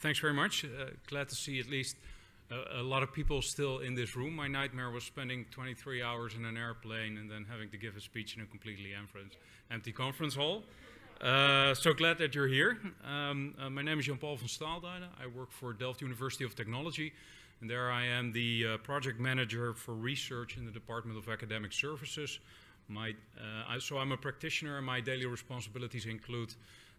Thanks very much. Glad to see at least a lot of people still in this room. My nightmare was spending 23 hours in an airplane and then having to give a speech in a completely empty conference hall. So glad that you're here. My name is Jan-Paul van Staalduinen. I work for Delft University of Technology, and there I am the project manager for research in the Department of Academic Services. So I'm a practitioner, and my daily responsibilities include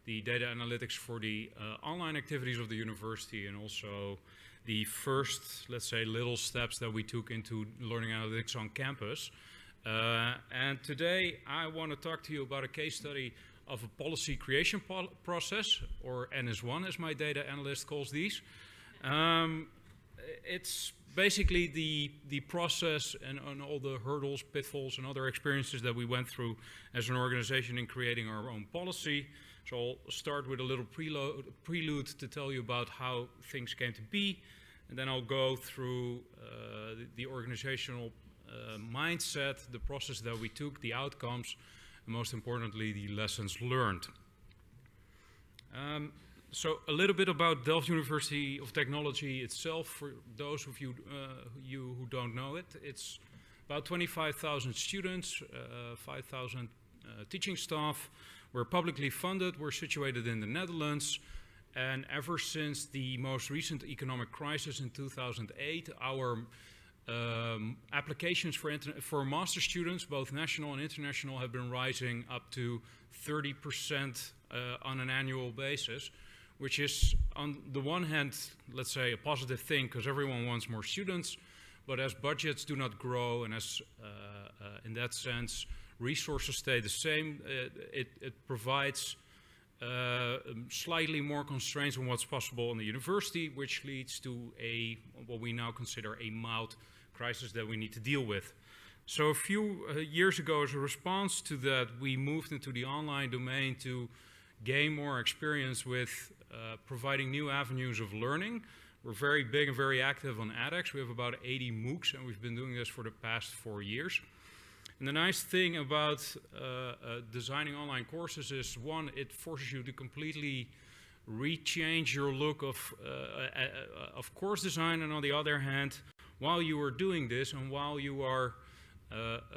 the data analytics for the online activities of the university, and also the first, let's say, little steps that we took into learning analytics on campus. And today I want to talk to you about a case study of a policy creation process, or NS1 as my data analyst calls these. It's basically the process and all the hurdles, pitfalls, and other experiences that we went through as an organization in creating our own policy. So I'll start with a little prelude to tell you about how things came to be, and then I'll go through the organizational mindset, the process that we took, the outcomes, and most importantly, the lessons learned. So a little bit about Delft University of Technology itself, for those of you who don't know it. It's about 25,000 students, 5,000 teaching staff. We're publicly funded, we're situated in the Netherlands, and ever since the most recent economic crisis in 2008, our applications for master students, both national and international, have been rising up to 30% on an annual basis, which is, on the one hand, let's say, a positive thing because everyone wants more students, but as budgets do not grow and as, in that sense, resources stay the same, it provides slightly more constraints on what's possible in the university, which leads to what we now consider a mild crisis that we need to deal with. So a few years ago, as a response to that, we moved into the online domain to gain more experience with providing new avenues of learning. We're very big and very active on edX. We have about 80 MOOCs, and we've been doing this for the past 4 years. And the nice thing about designing online courses is, one, it forces you to completely rechange your look of course design, and on the other hand, while you are doing this and while you are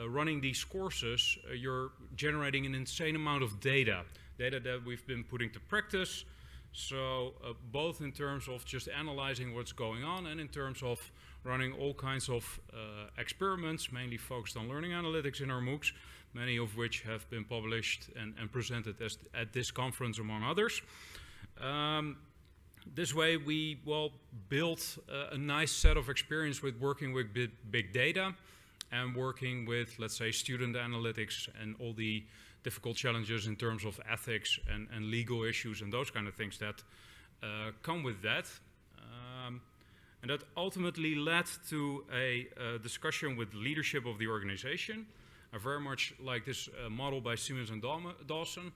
running these courses, you're generating an insane amount of data that we've been putting to practice. So both in terms of just analyzing what's going on and in terms of running all kinds of experiments, mainly focused on learning analytics in our MOOCs, many of which have been published and presented at this conference, among others. This way we built a nice set of experience with working with big data and working with, let's say, student analytics and all the difficult challenges in terms of ethics and legal issues and those kind of things that come with that. And that ultimately led to a discussion with the leadership of the organization. I very much like this model by Siemens and Dawson.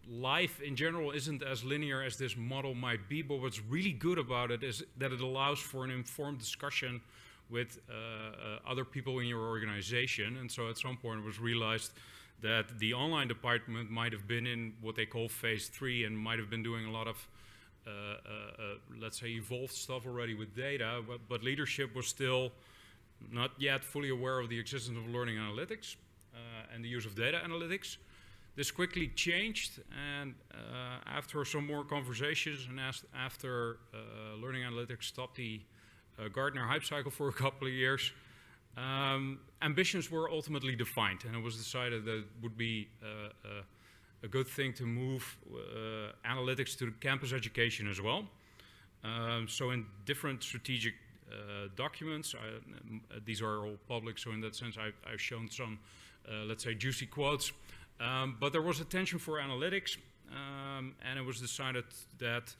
Life in general isn't as linear as this model might be, but what's really good about it is that it allows for an informed discussion with other people in your organization. And so at some point it was realized that the online department might have been in what they call phase 3 and might have been doing a lot of let's say, evolved stuff already with data, but leadership was still not yet fully aware of the existence of learning analytics and the use of data analytics. This quickly changed, and after some more conversations and after learning analytics stopped the Gartner hype cycle for a couple of years, ambitions were ultimately defined, and it was decided that it would be a good thing to move analytics to campus education as well. So in different strategic documents, these are all public, so in that sense I've shown some, let's say, juicy quotes. But there was attention for analytics, and it was decided that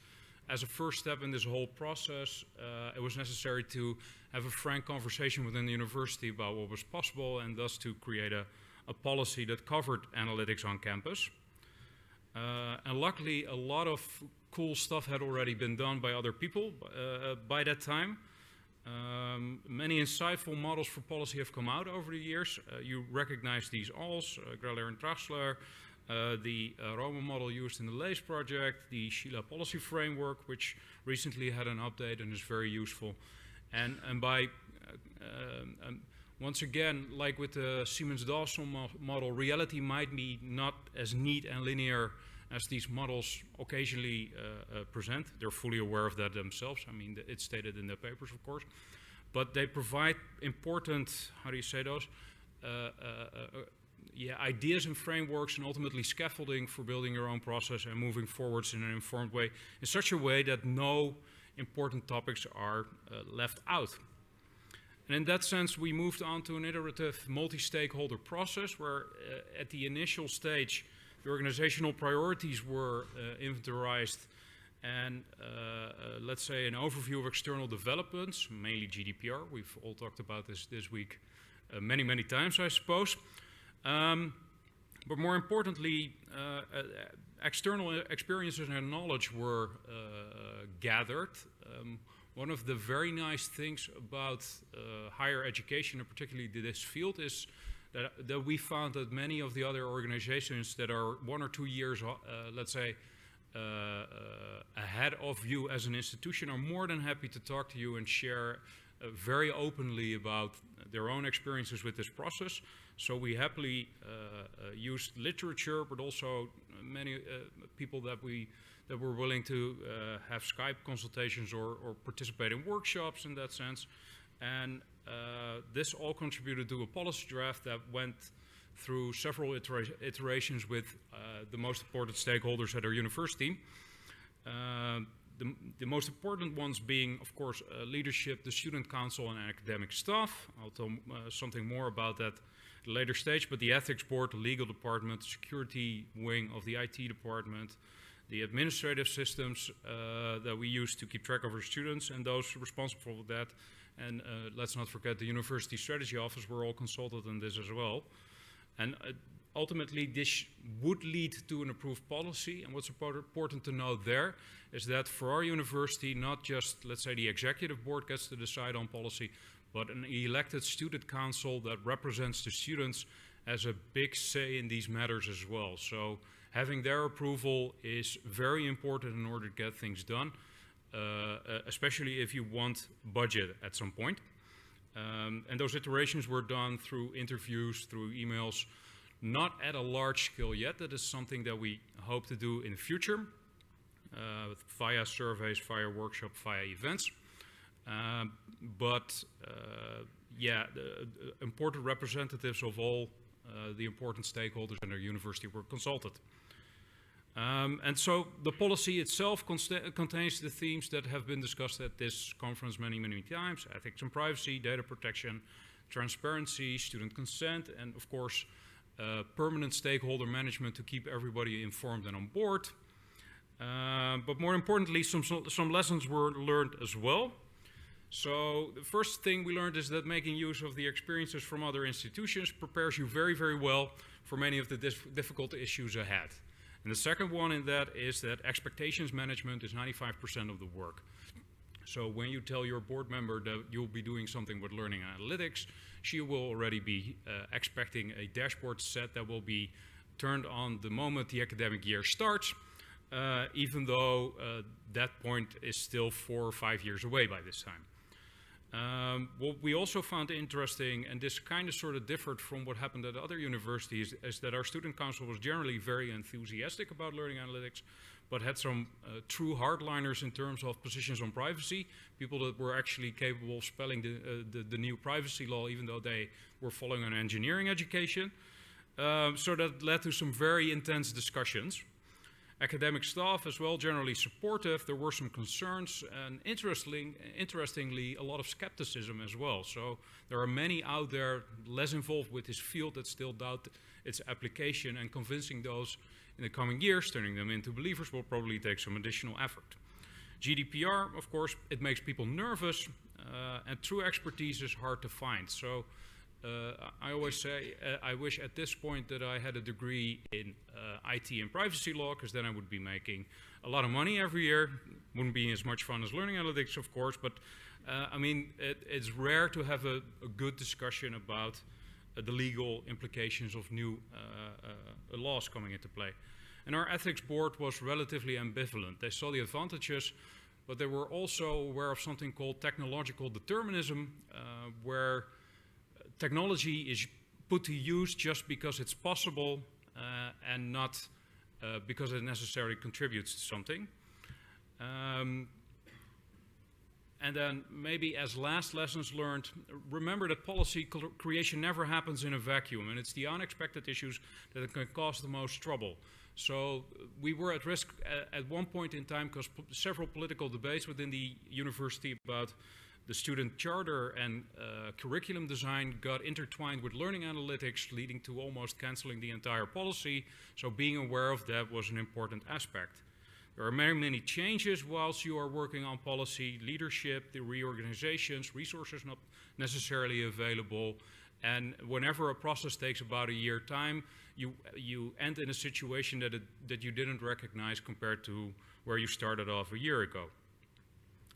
as a first step in this whole process, it was necessary to have a frank conversation within the university about what was possible, and thus to create a policy that covered analytics on campus. And luckily, a lot of cool stuff had already been done by other people by that time. Many insightful models for policy have come out over the years. You recognize these alls, Greller and Trassler, the Roma model used in the LACE project, the Sheila policy framework, which recently had an update and is very useful. And by, once again, like with the Siemens-Dawson model, reality might be not as neat and linear as these models occasionally present. They're fully aware of that themselves. I mean, it's stated in their papers, of course. But they provide important, how do you say those? Ideas and frameworks and ultimately scaffolding for building your own process and moving forwards in an informed way, in such a way that no important topics are left out. And in that sense, we moved on to an iterative multi-stakeholder process where at the initial stage, the organizational priorities were inventorized and let's say an overview of external developments, mainly GDPR. We've all talked about this week many, many times, I suppose. But more importantly, external experiences and knowledge were gathered. One of the very nice things about higher education, and particularly this field, is that we found that many of the other organizations that are 1 or 2 years, let's say, ahead of you as an institution are more than happy to talk to you and share very openly about their own experiences with this process. So we happily used literature, but also many people that were willing to have Skype consultations or participate in workshops in that sense. And this all contributed to a policy draft that went through several iterations with the most important stakeholders at our university. The most important ones being, of course, leadership, the student council, and academic staff. I'll tell something more about that at a later stage, but the ethics board, the legal department, the security wing of the IT department, the administrative systems that we use to keep track of our students and those responsible for that. And let's not forget the University Strategy Office were all consulted on this as well. And ultimately, this would lead to an approved policy. And what's important to note there is that for our university, not just, let's say, the executive board gets to decide on policy, but an elected student council that represents the students has a big say in these matters as well. So having their approval is very important in order to get things done, especially if you want budget at some point. And those iterations were done through interviews, through emails, not at a large scale yet. That is something that we hope to do in the future, via surveys, via workshops, via events. The important representatives of all the important stakeholders in our university were consulted. And so the policy itself contains the themes that have been discussed at this conference many, many times: ethics and privacy, data protection, transparency, student consent, and of course, permanent stakeholder management to keep everybody informed and on board. But more importantly, some lessons were learned as well. So the first thing we learned is that making use of the experiences from other institutions prepares you very, very well for many of the difficult issues ahead. And the second one in that is that expectations management is 95% of the work. So when you tell your board member that you'll be doing something with learning analytics, she will already be expecting a dashboard set that will be turned on the moment the academic year starts, even though that point is still 4 or 5 years away by this time. What we also found interesting, and this kind of sort of differed from what happened at other universities, is that our student council was generally very enthusiastic about learning analytics, but had some true hardliners in terms of positions on privacy, people that were actually capable of spelling the new privacy law, even though they were following an engineering education. So that led to some very intense discussions. Academic staff as well, generally supportive. There were some concerns, and interestingly, a lot of skepticism as well. So there are many out there less involved with this field that still doubt its application, and convincing those in the coming years, turning them into believers, will probably take some additional effort. GDPR, of course, it makes people nervous, and true expertise is hard to find. So I always say, I wish at this point that I had a degree in IT and privacy law, because then I would be making a lot of money every year. Wouldn't be as much fun as learning analytics, of course, but I mean, it's rare to have a good discussion about the legal implications of new laws coming into play. And our ethics board was relatively ambivalent. They saw the advantages, but they were also aware of something called technological determinism, where technology is put to use just because it's possible and not because it necessarily contributes to something. And then maybe as last lessons learned, remember that policy creation never happens in a vacuum, and it's the unexpected issues that can cause the most trouble. So we were at risk at one point in time because several political debates within the university about the student charter and curriculum design got intertwined with learning analytics, leading to almost canceling the entire policy. So being aware of that was an important aspect. There are many, many changes whilst you are working on policy, leadership, the reorganizations, resources not necessarily available. And whenever a process takes about a year time, you end in a situation that you didn't recognize compared to where you started off a year ago.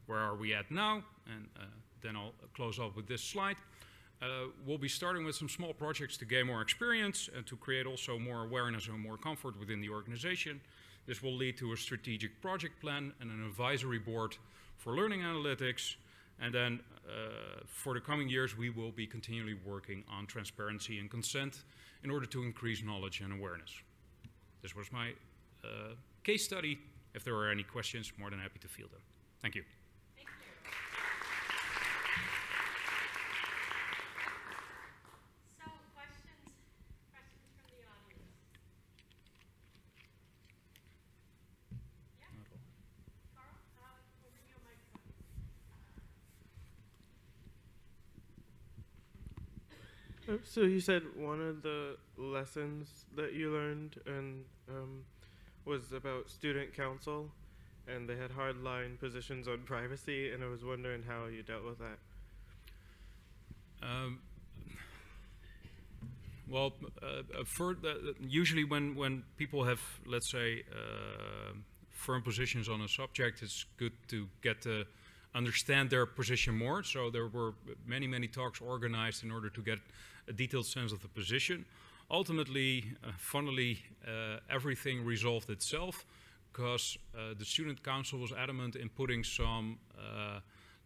Where are we at now? And then I'll close off with this slide. We'll be starting with some small projects to gain more experience and to create also more awareness and more comfort within the organization. This will lead to a strategic project plan and an advisory board for learning analytics. And then for the coming years, we will be continually working on transparency and consent in order to increase knowledge and awareness. This was my case study. If there are any questions, more than happy to field them. Thank you. Thank you. So questions from the audience? Yeah. Carl, over to your microphone. So you said one of the lessons that you learned and was about student council, and they had hardline positions on privacy, and I was wondering how you dealt with that. Usually when people have, let's say, firm positions on a subject, it's good to get to understand their position more. So there were many, many talks organized in order to get a detailed sense of the position. Ultimately, funnily, everything resolved itself because the student council was adamant in putting some,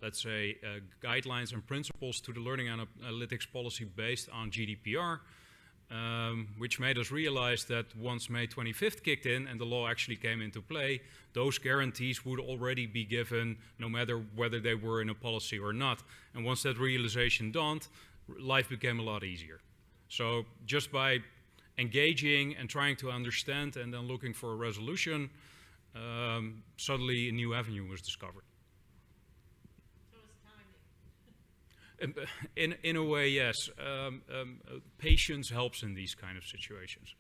let's say, guidelines and principles to the learning analytics policy based on GDPR, which made us realize that once May 25th kicked in and the law actually came into play, those guarantees would already be given no matter whether they were in a policy or not. And once that realization dawned, life became a lot easier. So just by engaging and trying to understand and then looking for a resolution, suddenly a new avenue was discovered. So it's timing. In a way, yes. Patience helps in these kind of situations.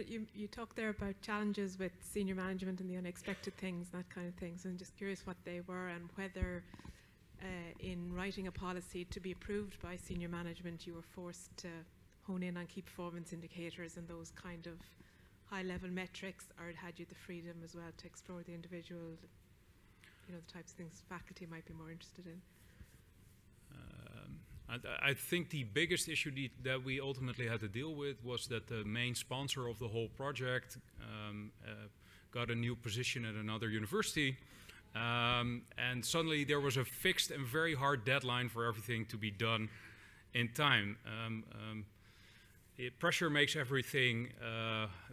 You talked there about challenges with senior management and the unexpected things, that kind of thing. So I'm just curious what they were and whether in writing a policy to be approved by senior management, you were forced to hone in on key performance indicators and those kind of high-level metrics, or had you the freedom as well to explore the individual, the types of things faculty might be more interested in? I think the biggest issue that we ultimately had to deal with was that the main sponsor of the whole project got a new position at another university, and suddenly there was a fixed and very hard deadline for everything to be done in time. Pressure makes everything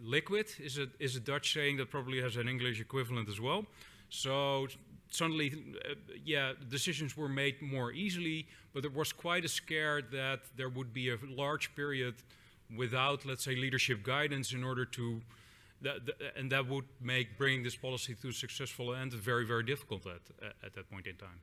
liquid is a Dutch saying that probably has an English equivalent as well. So suddenly, decisions were made more easily, but there was quite a scare that there would be a large period without, let's say, leadership guidance in order to, and that would make bringing this policy to a successful end very, very difficult at that point in time.